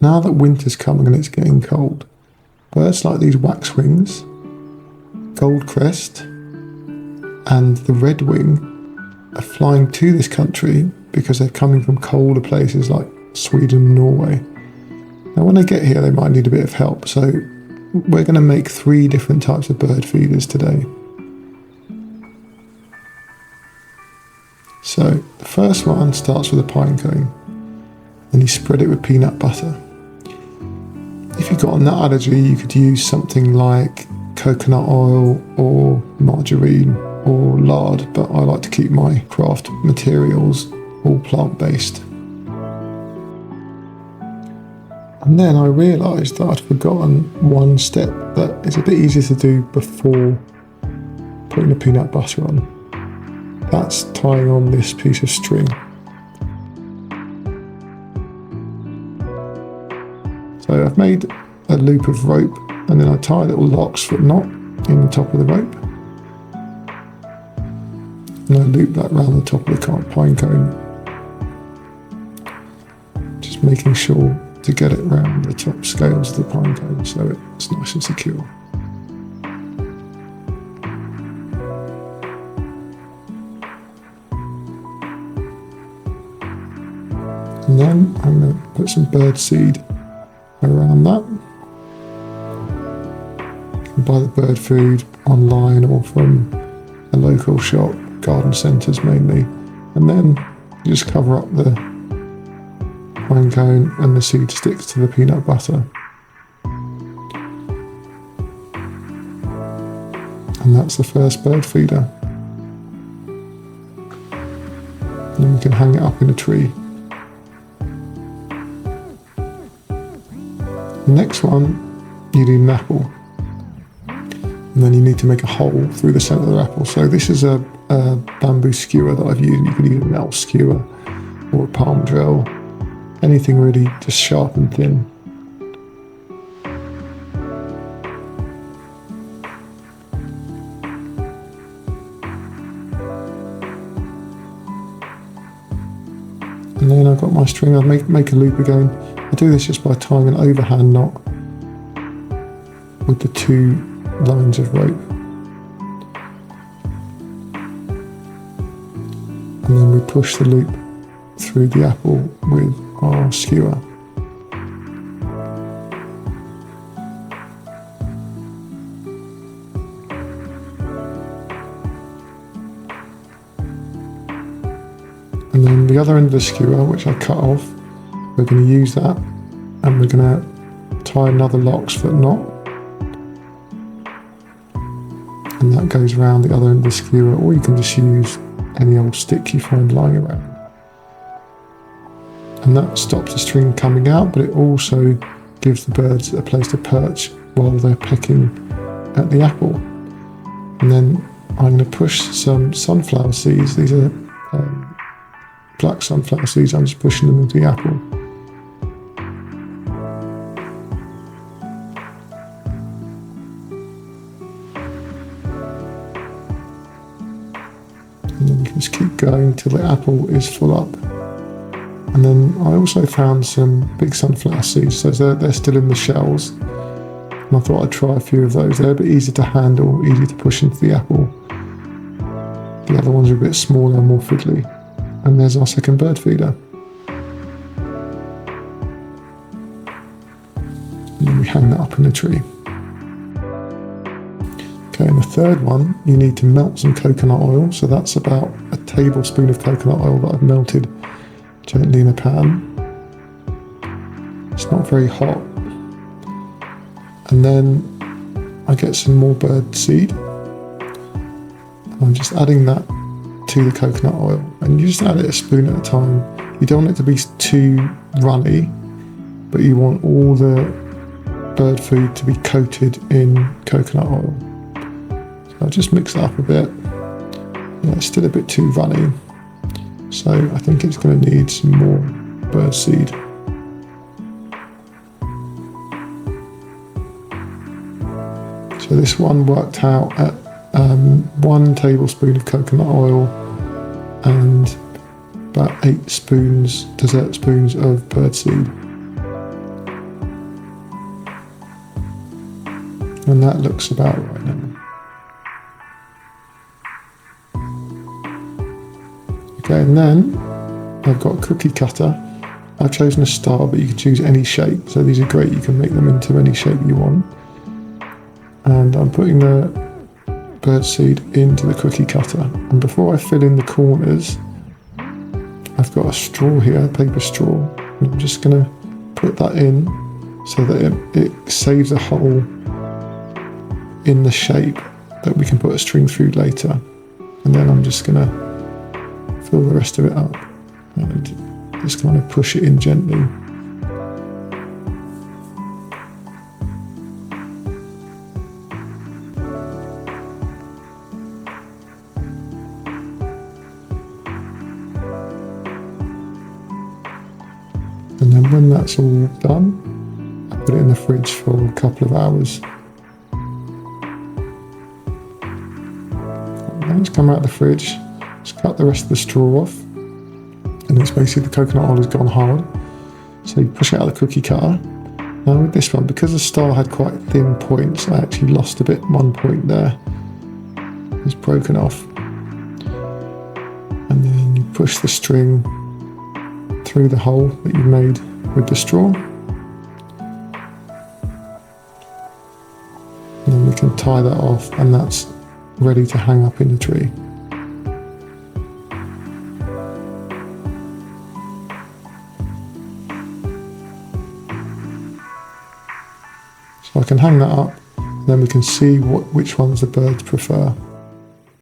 Now that winter's coming and it's getting cold, birds like these waxwings, goldcrest, and the redwing are flying to this country because they're coming from colder places like Sweden and Norway. Now when they get here they might need a bit of help, so we're going to make 3 different types of bird feeders today. So the first one starts with a pine cone, and you spread it with peanut butter. If you've got a nut allergy, you could use something like coconut oil or margarine or lard, but I like to keep my craft materials all plant-based. And then I realised that I'd forgotten one step that is a bit easier to do before putting the peanut butter on. That's tying on this piece of string. So I've made a loop of rope, and then I tie a little locksfoot knot in the top of the rope. And I loop that around the top of the pine cone. Just making sure to get it around the top scales of the pine cone so it's nice and secure. And then I'm going to put some bird seed around that. You can buy the bird food online or from a local shop, garden centres mainly. And then you just cover up the pine cone and the seed sticks to the peanut butter. And that's the first bird feeder. And then we can hang it up in a tree. The next one, you need an apple, and then you need to make a hole through the centre of the apple. So this is a bamboo skewer that I've used. You can use an elf skewer or a palm drill, anything really just sharp and thin. And then I've got my string. I'd make a loop again. I do this just by tying an overhand knot with the 2 lines of rope. And then we push the loop through the apple with our skewer. And then the other end of the skewer, which I cut off, we're going to use that, and we're going to tie another locksfoot knot, and that goes around the other end of the skewer, or you can just use any old stick you find lying around. And that stops the string coming out, but it also gives the birds a place to perch while they're pecking at the apple. And then I'm going to push some sunflower seeds. These are black sunflower seeds. I'm just pushing them into the apple. And then you can just keep going till the apple is full up. And then I also found some big sunflower seeds, so they're still in the shells. And I thought I'd try a few of those. They're a bit easier to handle, easy to push into the apple. The other ones are a bit smaller and more fiddly. And there's our second bird feeder. And then we hang that up in the tree. Okay, and the third one, you need to melt some coconut oil. So that's about a tablespoon of coconut oil that I've melted gently in a pan. It's not very hot. And then I get some more bird seed. And I'm just adding that to the coconut oil. And you just add it a spoon at a time. You don't want it to be too runny, but you want all the bird food to be coated in coconut oil. So I'll just mix it up a bit. Yeah, it's still a bit too runny. So I think it's going to need some more bird seed. So this one worked out at 1 tablespoon of coconut oil and about 8 dessert spoons of bird seed. And that looks about right now. Okay, and then I've got a cookie cutter. I've chosen a star, but you can choose any shape. So these are great, you can make them into any shape you want. And I'm putting the birdseed into the cookie cutter. And before I fill in the corners, I've got a straw here, a paper straw. And I'm just gonna put that in so that it saves a hole in the shape that we can put a string through later. And then I'm just gonna fill the rest of it up and just kind of push it in gently. And then when that's all done, I put it in the fridge for a couple of hours. Now it's come out of the fridge, just cut the rest of the straw off. And it's basically the coconut oil has gone hard. So you push it out of the cookie cutter. Now with this one, because the star had quite thin points, I actually lost a bit, one point there. It's broken off. And then you push the string through the hole that you made with the straw. And then we can tie that off, and that's ready to hang up in the tree. So I can hang that up, and then we can see which ones the birds prefer.